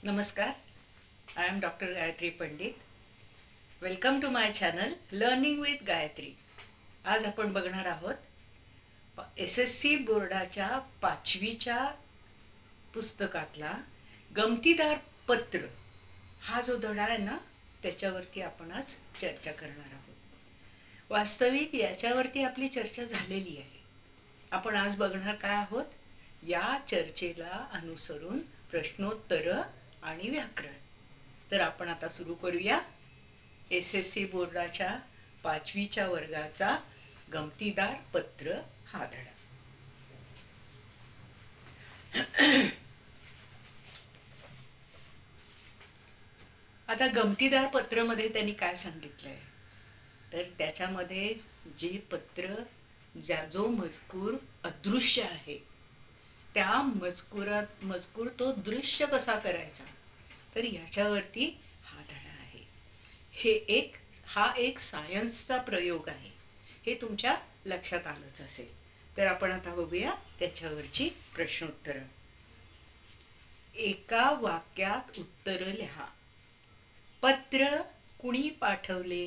नमस्कार. I am Dr. Gayatri Pandit. Welcome to my channel learning with Gayatri. आज आपण बघणार आहोत SSC बोर्डाच्या 5वीच्या पुस्तकातला गमतीदार पत्र हा जो धडा आहे ना त्याच्यावरती आपण आज चर्चा करणार आहोत. वास्तविक याच्यावरती आपली चर्चा झालेली आहे. आपण आज बघणार काय आहोत, या चर्चेला अनुसरून प्रश्नोत्तर आणि व्याकरण. तर आपण आता सुरू करूया SSC बोर्डाच्या 5वीच्या वर्गाचा गमतीदार पत्र हा धडा. आता गमतीदार पत्रामध्ये त्यांनी काय सांगितलंय, तर त्याच्यामध्ये जे पत्र जो मजकूर अदृश्य आहे त्या मजकूर तो दृश्य कसा करायचा, तर याच्यावरती हा धडा आहे. हा एक सायन्सचा प्रयोग आहे. हे तुमच्या लक्षात आलंच असेल. तर आपण आता बघूया त्याच्यावरची प्रश्नोत्तर. एका वाक्यात उत्तर लिहा. पत्र कुणी पाठवले?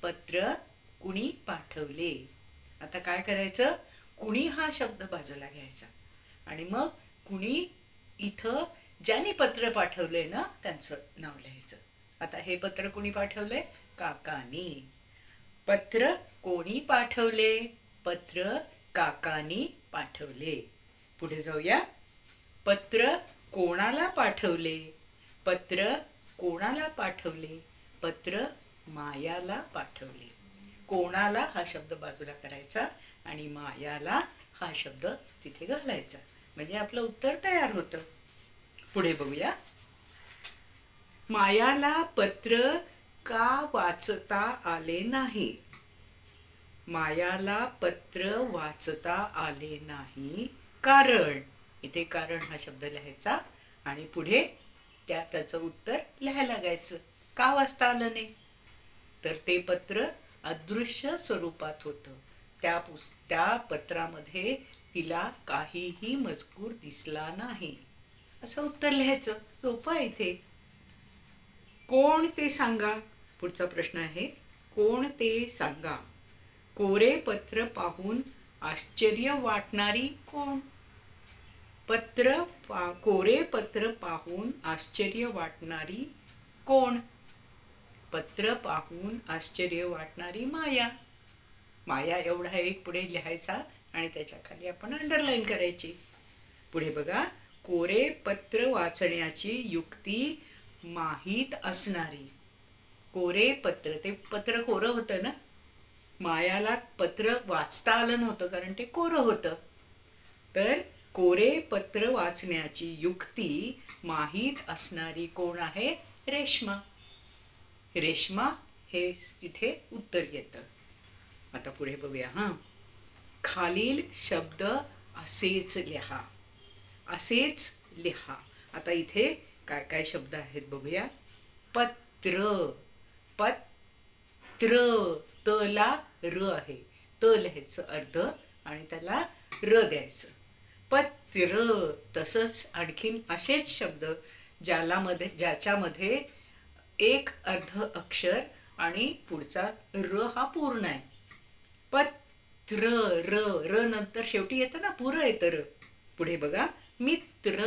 पत्र कुणी पाठवले. आता काय करायचं, कुणी हा शब्द बाजूला घ्यायचा आणि मग कुणी इथं ज्याने पत्र पाठवले ना त्यांचं नाव लिहायचं. आता हे पत्र कोणी पाठवले? काकानी. पत्र कोणी पाठवले? पत्र काकानी पाठवले. पुढे जाऊया. पत्र कोणाला पाठवले? पत्र कोणाला पाठवले? पत्र मायाला पाठवले. कोणाला हा शब्द बाजूला करायचा आणि मायाला हा शब्द तिथे घालायचा, म्हणजे आपलं उत्तर तयार होतं. पुढे बघूया. मायाला पत्र का वाचता आले नाही? मायाला पत्र वाचता आले नाही कारण, इथे कारण हा शब्द लिहायचा आणि पुढे त्याचं उत्तर लिहायला लागायचं. का वाचता आलं नाही? तर ते पत्र अदृश्य स्वरूपात होतं. त्या पत्रामध्ये तिला काहीही मजकूर दिसला नाही, असं उत्तर लिहायचं. सोपं आहे इथे. कोण ते सांगा. पुढचा प्रश्न आहे, कोण ते सांगा. कोरे पत्र पाहून आश्चर्य वाटणारी कोण? कोरे पत्र पाहून आश्चर्य वाटणारी कोण? पत्र पाहून आश्चर्य वाटणारी माया. माया एवढा एक पुढे लिहायचा आणि त्याच्या खाली आपण अंडरलाईन करायची. पुढे बघा. कोरे पत्र वाचण्याची युक्ती माहीत असणारी. कोरे पत्र, ते पत्र कोरं होतं ना, मायाला पत्र वाचता आलं नव्हतं कारण ते कोरं होतं. तर कोरे पत्र वाचण्याची युक्ती माहीत असणारी कोण आहे? रेश्मा. रेश्मा हे तिथे उत्तर येतं. आता पुढे बघूया. खालील शब्द असेच लिहा. असेच लिहा. आता इथे काय काय शब्द आहेत बघूया. पत्र, पत्र, तला र आहे, त लिहायचं अर्ध आणि त्याला र द्यायचं. पत्र. तसंच आणखीन असेच शब्द ज्याच्यामध्ये एक अर्ध अक्षर आणि पुढचा र हा पूर्ण आहे. पत्र, र, र नंतर शेवटी येतं ना पुरं येतं र. पुढे बघा. मित्र,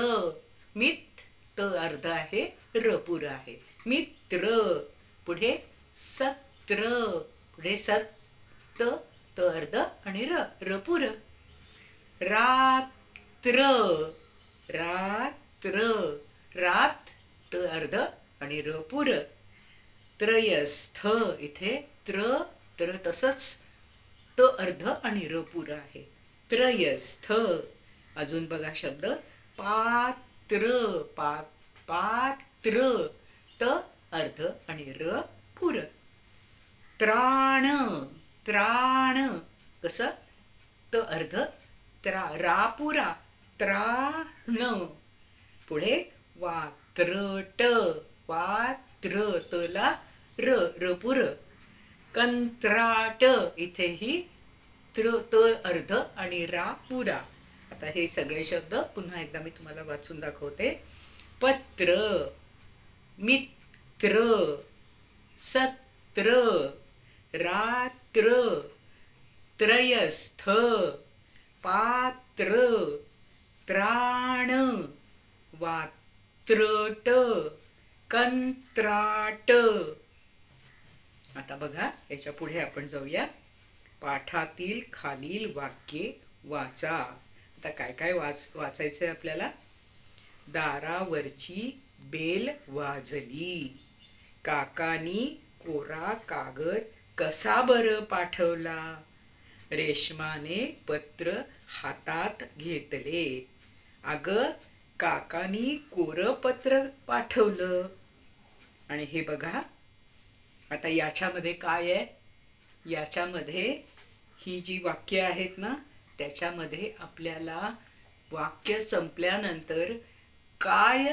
मित त अर्ध आहे, र पुरं आहे. मित्र. पुढे सत्र, पुढे सत त अर्ध आणि र पुरं. रात्र, रात्र, रात त अर्ध आणि र पुरं. त्रयस्थ, इथे त्र तसंच त अर्ध आणि र पुरं आहे. त्रयस्थ. अजून बघा शब्द पात्र, पात्र, त अर्ध आणि र पुरं. त्राण, त्राण, कसं त अर्ध रापुरा, त्राण. पुढे वात्रट, वात्र, तला र पुरं. कंत्राट, इथेही त अर्ध आणि रा पुरा. आता हे सगळे शब्द पुन्हा एकदा मी तुम्हाला वाचून दाखवते. पत्र, मित्र, सत्र, रात्र, त्रयस्थ, पात्र, त्राण, वात्रट, कंत्राट. आता बघा, याच्या पुढे आपण जाऊया. पाठातील खालील वाक्ये वाचा. आता काय काय वाचायचंय आपल्याला. दारावरची बेल वाजली. काकानी कोरा कागद कसा बरं पाठवला. रेशमाने पत्र हातात घेतले. अगं काकानी कोरं पत्र पाठवलं. आणि हे बघा, आता याच्यामध्ये काय आहे. याच्यामध्ये ही जी वाक्य आहेत ना, त्याच्यामध्ये आपल्याला वाक्य संपल्यानंतर काय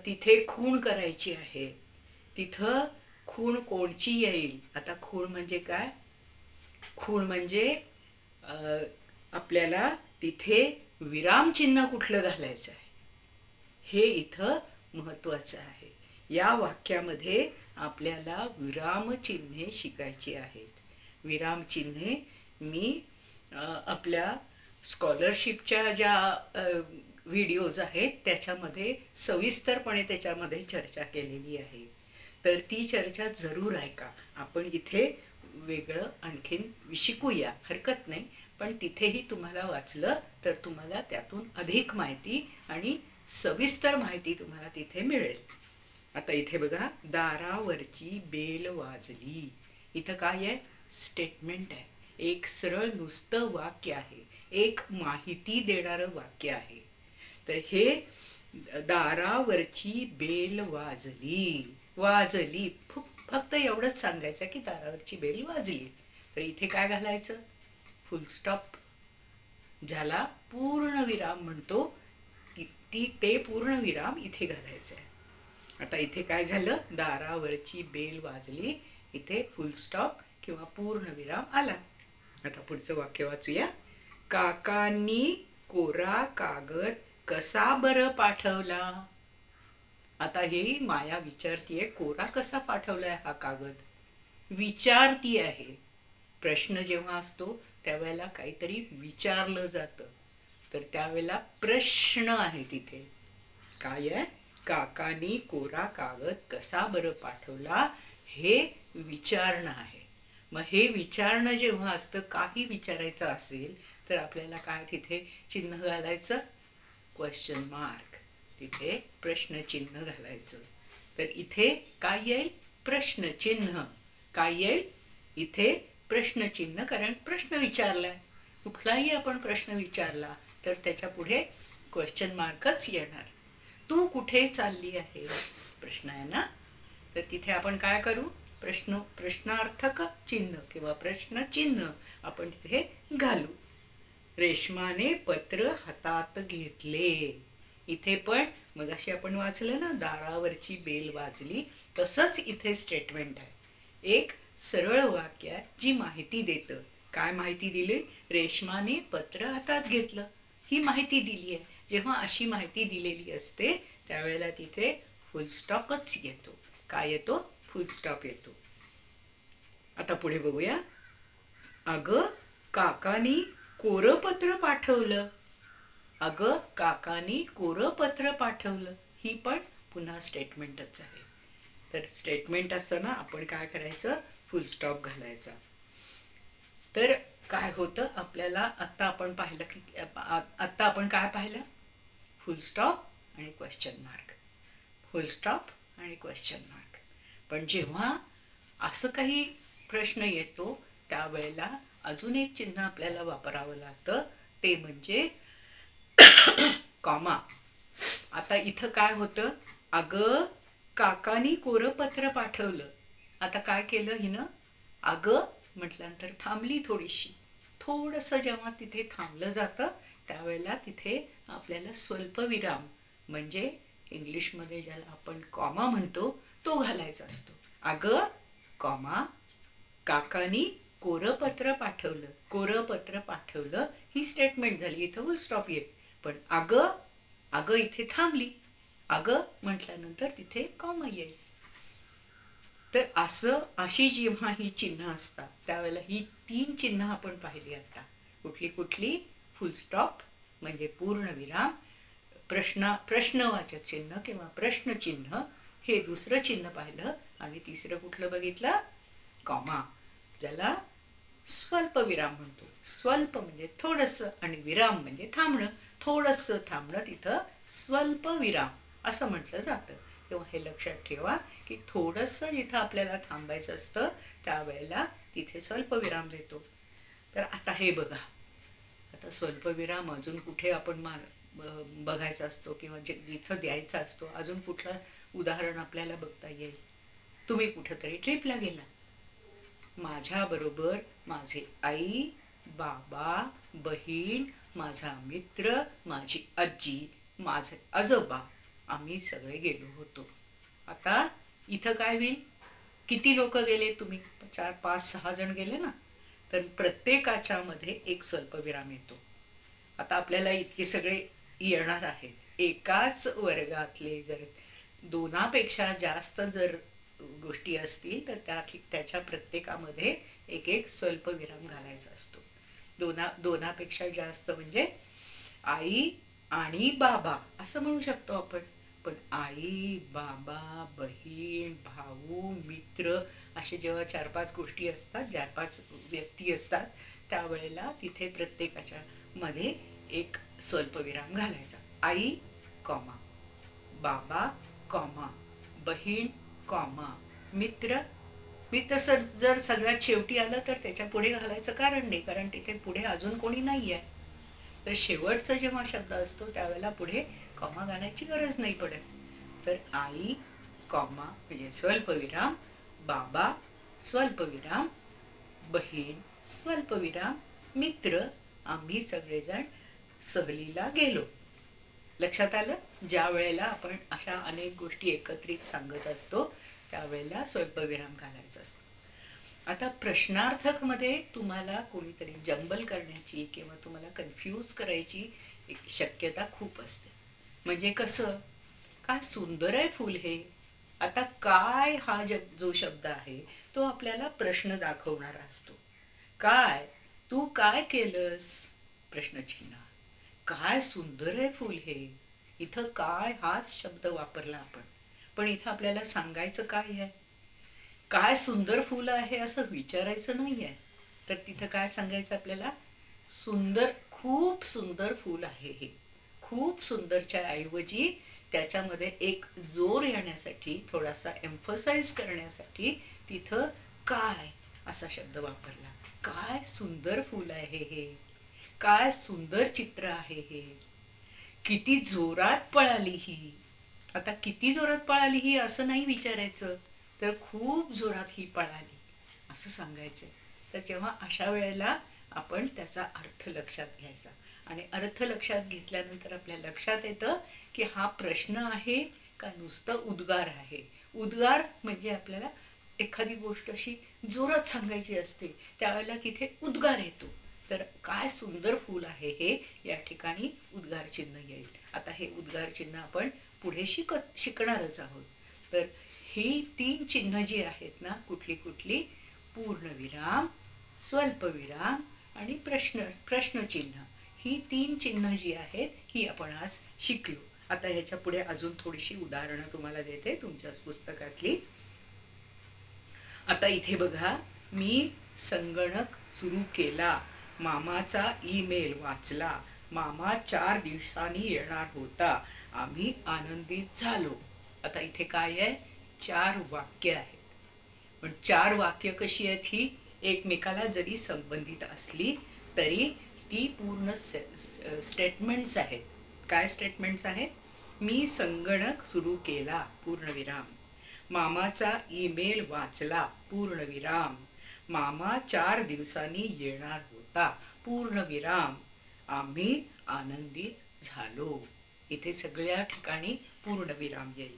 तिथे खूण करायची आहे. तिथं खूण कोणची येईल. आता खूण म्हणजे काय. खूण म्हणजे आपल्याला तिथे विरामचिन्ह कुठलं घालायचं आहे, हे इथं महत्वाचं आहे. या वाक्यामध्ये आपल्याला विरामचिन्हे शिकायची आहेत. विरामचिन्हे मी आपल्या स्कॉलरशिपच्या ज्या व्हिडिओज आहेत त्याच्यामध्ये सविस्तरपणे त्याच्यामध्ये चर्चा केलेली आहे. तर ती चर्चा जरूर ऐका. आपण इथे वेगळं आणखीन शिकूया, हरकत नाही. पण तिथेही तुम्हाला वाचलं तर तुम्हाला त्यातून अधिक माहिती आणि सविस्तर माहिती तुम्हाला तिथे मिळेल. आता इथे बघा, दारावरची बेल वाजली. इथं काय आहे. स्टेटमेंट आहे. एक सरळ नुसतं वाक्य आहे. एक माहिती देणारं वाक्य आहे. तर हे दारावरची बेल वाजली. वाजली फक्त एवढंच सांगायचं की दारावरची बेल वाजली. तर इथे काय घालायचं. फुल स्टॉप, ज्याला पूर्ण विराम म्हणतो, ते पूर्ण विराम इथे घालायचं आहे. आता इथे काय झालं. दारावरची बेल वाजली. इथे फुल स्टॉप किंवा पूर्ण विराम आला. आता पुढचं वाक्य वाचूया. काकांनी कोरा कागद कसा बरं पाठवला. आता हे माया विचारतीये, कोरा कसा पाठवलाय हा कागद. विचारती आहे. प्रश्न जेव्हा असतो त्यावेळेला काहीतरी विचारलं जातं, तर त्यावेळेला प्रश्न आहे तिथे. काय आहे. काकांनी कोरा कागद कसा बरं पाठवला, हे विचारणं आहे. मग हे विचारणं जेव्हा असतं, काही विचारायचं असेल तर आपल्याला काय तिथे चिन्ह घालायचं. Question mark. तिथे प्रश्नचिन्ह घालायचं. तर इथे काय येईल. प्रश्नचिन्ह. काय येईल इथे. प्रश्नचिन्ह. कारण प्रश्न विचारलाय. कुठलाही आपण प्रश्न विचारला तर त्याच्या पुढे क्वेश्चन मार्कच येणार. तू कुठे चालली आहेस, प्रश्न आहे ना. तर तिथे आपण काय करू. प्रश्नार्थक चिन्ह किंवा प्रश्नचिन्ह आपण तिथे घालू. रेशमाने पत्र हातात घेतले. इथे पण मगाशी आपण वाचलं ना, दारावरची बेल वाजली, तसंच इथे स्टेटमेंट आहे. एक सरळ वाक्य आहे जी माहिती देतं. काय माहिती दिली. रेशमाने पत्र हातात घेतलं, ही माहिती दिली आहे. जेव्हा अशी माहिती दिलेली असते त्यावेळेला तिथे फुल स्टॉपच येतो. काय येतो. फुल स्टॉप येतो. आता पुढे बघूया. अगं काकानी कोरं पत्र पाठवलं. अगं काकानी कोरं पत्र पाठवलं, ही पण पुन्हा स्टेटमेंटच आहे. तर स्टेटमेंट असताना आपण काय करायचं. फुल स्टॉप घालायचा. तर काय होतं आपल्याला. आत्ता आपण पाहिलं की आत्ता आपण काय पाहिलं. फुल स्टॉप आणि क्वेश्चन मार्क. फुल स्टॉप आणि क्वेश्चन मार्क. पण जेव्हा असं काही प्रश्न येतो त्यावेळेला अजून एक चिन्ह आपल्याला वापरावं लागतं, ते म्हणजे कॉमा. आता इथं काय होतं. अगं काकानी कोरं पत्र पाठवलं. आता काय केलं हिनं. अगं म्हटल्यानंतर थांबली थोडीशी. थोडंसं जेव्हा तिथे थांबलं जातं त्यावेळेला तिथे आपल्याला स्वल्पविराम, म्हणजे इंग्लिशमध्ये ज्याला आपण कॉमा म्हणतो, तो घालायचा असतो. अगं कॉमा काकानी कोरं पत्र पाठवलं. कोरं पत्र पाठवलं ही स्टेटमेंट झाली. इथं फुल स्टॉप येईल. पण अगं इथे थांबली. अगं म्हटल्यानंतर तिथे कॉमा येईल. तर अशी जेव्हा ही चिन्ह असतात त्यावेळेला ही 3 चिन्ह आपण पाहिली आता. कुठली कुठली? फुल स्टॉप म्हणजे पूर्णविराम, प्रश्नवाचक चिन्ह किंवा प्रश्नचिन्ह हे दुसरं चिन्ह पाहिलं, आणि तिसरं कुठलं बघितलं? कॉमा, ज्याला स्वल्पविराम म्हणतो. स्वल्प म्हणजे थोडंसं आणि विराम म्हणजे थांबणं. थोडंसं थांबणं तिथं स्वल्पविराम असं म्हटलं जातं. तेव्हा हे लक्षात ठेवा की थोडंसं जिथं आपल्याला थांबायचं असतं त्यावेळेला तिथे स्वल्पविराम देतो. तर आता हे बघा, आता स्वल्पविराम अजून कुठे आपण बघायचा असतो किंवा जिथं द्यायचा असतो, अजून कुठलं उदाहरण आपल्याला बघता येईल? तुम्ही कुठंतरी ट्रिपला गेला, माझ्याबरोबर माझे आई, बाबा, बहीण, माझा मित्र, माझी आजी, माझे आजोबा, आम्ही सगळे गेलो होतो. आता इथं काय होईल? किती लोक गेले? तुम्ही 4, 5, 6 जण गेले ना, तर प्रत्येकाच्या मध्ये एक स्वल्पविराम येतो. आता आपल्याला इतके सगळे येणार आहेत, एकाच वर्गातले जर 2पेक्षा जास्त जर गोष्टी असतील तर त्याच्या प्रत्येकामध्ये एक एक स्वल्पविराम घालायचा असतो. 2पेक्षा जास्त म्हणजे आई आणि बाबा असं म्हणू शकतो आपण. पण आई, बाबा, बहीण, भाऊ, मित्र असे जेव्हा 4-5 गोष्टी असतात, 4-5 व्यक्ती असतात, त्यावेळेला तिथे प्रत्येकाच्या मध्ये एक स्वल्पविराम घालायचा. आई कॉमा, बाबा कॉमा, बहीण कॉमा, मित्र. मित्र जर सगळ्यात शेवटी आलं तर त्याच्या पुढे घालायचं कारण नाही, कारण तिथे पुढे अजून कोणी नाही आहे. तर शेवटचा जेव्हा शब्द असतो त्यावेळेला पुढे कॉमा घालायची गरज नाही पडत. तर आई कॉमा म्हणजे स्वल्पविराम, बाबा स्वल्पविराम, बहीण स्वल्पविराम, मित्र, आम्ही सगळेजण सहलीला गेलो. लक्षात आलं? ज्या वेळेला आपण अशा अनेक गोष्टी एकत्रित सांगत असतो त्यावेळेला स्वल्पविराम घालायचा असतो. आता प्रश्नार्थक मध्ये तुम्हाला कोणीतरी जंबल करण्याची किंवा तुम्हाला कन्फ्यूज करायची एक शक्यता खूप असते. म्हणजे कसं? काय सुंदर आहे फूल हे. आता काय हा जो शब्द आहे तो आपल्याला प्रश्न दाखवणारा असतो. काय? तू काय केलंस? प्रश्नचिन्ह. काय सुंदर आहे फूल हे. इथं काय हाच शब्द वापरला आपण, पण इथं आपल्याला सांगायचं काय आहे? काय सुंदर फूल आहे असं विचारायचं नाही आहे. तर तिथं काय सांगायचं आपल्याला? सुंदर, खूप सुंदर फूल आहे हे. खूप सुंदरच्या ऐवजी त्याच्यामध्ये एक जोर येण्यासाठी, थोडासा एम्फसाइज करण्यासाठी तिथं काय असा शब्द वापरला. काय सुंदर फूल आहे हे. काय सुंदर चित्र आहे हे. किती जोरात पळाली ही. आता किती जोरात पळाली ही असं नाही विचारायचं, तर खूप जोरात ही पळाली असं सांगायचं. तर जेव्हा अशा वेळेला आपण त्याचा अर्थ लक्षात घ्यायचा, आणि अर्थ लक्षात घेतल्यानंतर आपल्या लक्षात येतं की हा प्रश्न आहे का नुसतं उद्गार आहे. उद्गार म्हणजे आपल्याला एखादी गोष्ट अशी जोरात सांगायची असते त्यावेळेला तिथे उद्गार येतो. तर काय सुंदर फूल आहे हे या ठिकाणी उद्गार चिन्ह येईल. आता हे उद्गार चिन्ह आपण पुढे शिकणारच आहोत. तर ही 3 चिन्ह जी आहेत ना, कुठली कुठली? पूर्णविराम, स्वल्पविराम आणि प्रश्नचिन्ह. ही 3 चिन्ह जी आहेत ही आपण आज शिकलो. आता ह्याच्या पुढे अजून थोडीशी उदाहरणं तुम्हाला देते तुमच्याच पुस्तकातली. आता इथे बघा, मी संगणक सुरू केला, मामाचा ईमेल वाचला, मामा 4 दिवसांनी येणार होता, आम्ही आनंदित झालो. आता इथे काय आहे? 4 वाक्य आहेत. पण 4 वाक्य कशी आहेत ही? एकमेकाला जरी संबंधित असली तरी ती पूर्ण स्टेटमेंट्स आहेत. काय स्टेटमेंट्स आहेत? मी संगणक सुरू केला, पूर्णविराम. मामाचा ईमेल वाचला, पूर्णविराम. मामा 4 दिवसांनी येणार होता, पूर्णविराम. आम्ही आनंदित झालो. इथे सगळ्या ठिकाणी पूर्णविराम येईल.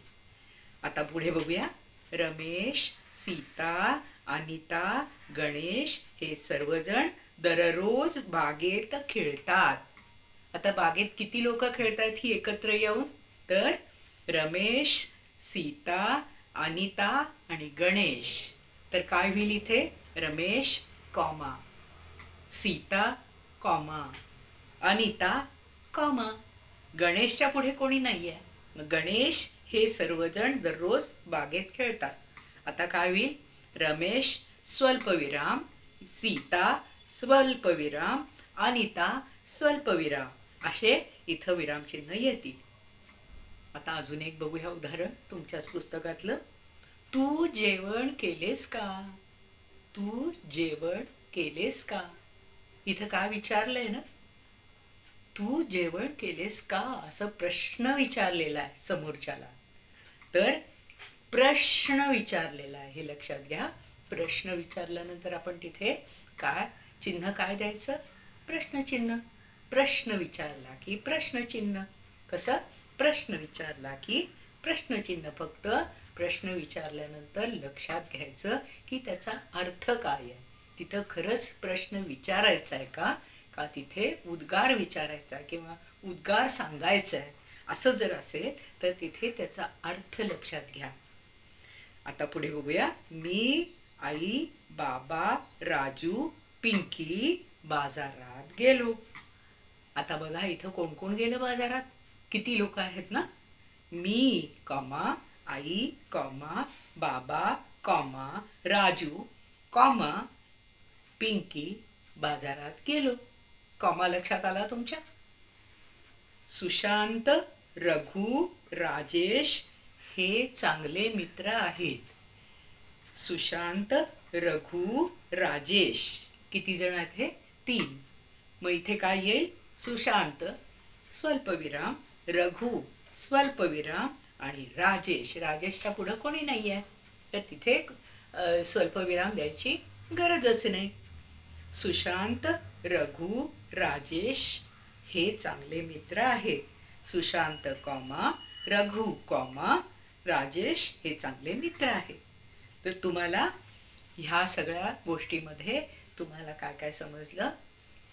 आता पुढे बघूया. रमेश, सीता, अनिता, गणेश हे सर्वजण दररोज बागेत खेळतात. आता बागेत किती लोक खेळतात ही एकत्र येऊन? तर रमेश, सीता, अनिता आणि गणेश. तर काय होईल इथे? Ramesh comma Sita comma Anita comma. गणेशच्या पुढे कोणी नाहीये. गणेश हे सर्वजण दररोज बागेत खेळतात. आता काय होईल? रमेश स्वल्पविराम, सीता स्वल्पविराम, अनिता स्वल्पविराम असे इथं विरामचिन्ह येतील. आता अजून एक बघूया उदाहरण तुमच्याच पुस्तकातलं. तू जेवण केलेस का? तू जेवण केलेस का? इथं काय विचारलंय ना? तू जेवण केलेस का असं प्रश्न विचारलेला आहे समोरच्याला. तर प्रश्न विचारलेला आहे हे लक्षात घ्या. प्रश्न विचारल्यानंतर आपण तिथे काय चिन्ह काय द्यायचं? प्रश्नचिन्ह. प्रश्न विचारला की प्रश्नचिन्ह. कसं? प्रश्न विचारला की प्रश्नचिन्ह. फक्त प्रश्न विचारल्यानंतर लक्षात घ्यायचं की त्याचा अर्थ काय आहे. तिथं खरंच प्रश्न विचारायचा आहे का तिथे उद्गार विचारायचा किंवा उद्गार सांगायचा आहे असं जर असेल तर तिथे त्याचा अर्थ लक्षात घ्या. आता पुढे बघूया. मी, आई, बाबा, राजू, पिंकी बाजारात गेलो. आता बघा इथं कोण कोण गेलं बाजारात? किती लोक आहेत ना? मी कॉमा आई कॉमा बाबा कॉमा राजू कॉमा पिंकी बाजारात गेलो. कॉमा लक्षात आला तुमच्या? सुशांत, रघु, राजेश हे चांगले मित्र आहेत. सुशांत, रघु, राजेश किती जण आहेत हे? 3. मग इथे काय येईल? सुशांत स्वल्पविराम, रघु स्वल्पविराम आणि राजेश. राजेशच्या पुढे कोणी नाही आहे तर तिथे स्वल्पविराम द्यायची गरजच नाही. सुशांत, रघु, राजेश हे चांगले मित्र आहेत. सुशांत कॉमा रघु कॉमा राजेश हे चांगले मित्र आहेत. तर तुम्हाला ह्या सगळ्या गोष्टीमध्ये तुम्हाला काय काय समजलं?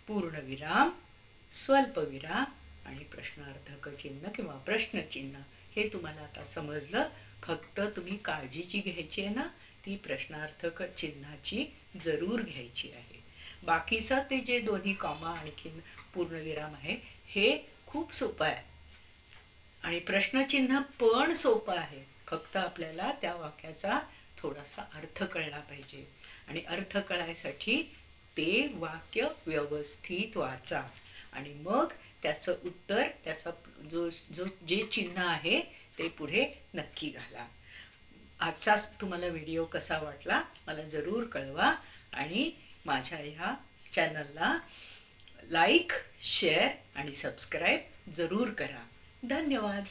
पूर्णविराम, स्वल्पविराम आणि प्रश्नार्थक चिन्ह किंवा प्रश्नचिन्ह हे तुम्हाला आता समजलं. फक्त तुम्ही काळजीची घ्यायची आहे ना, ती प्रश्नार्थक चिन्हाची जरूर घ्यायची आहे. बाकीचं ते जे दोन्ही कॉमा आणखीन पूर्णविराम आहे हे खूप सोपं आहे आणि प्रश्नचिन्ह पण सोपं आहे. फक्त आपल्याला त्या वाक्याचा थोडासा अर्थ कळला पाहिजे आणि अर्थ कळायसाठी ते वाक्य व्यवस्थित वाचा आणि मग त्याचं उत्तर त्याचा जे चिन्ह आहे ते पुढे नक्की घाला. आजचा तुम्हाला व्हिडिओ कसा वाटला मला जरूर कळवा आणि माझ्या ह्या चॅनलला लाईक, शेअर आणि सबस्क्राईब जरूर करा. धन्यवाद.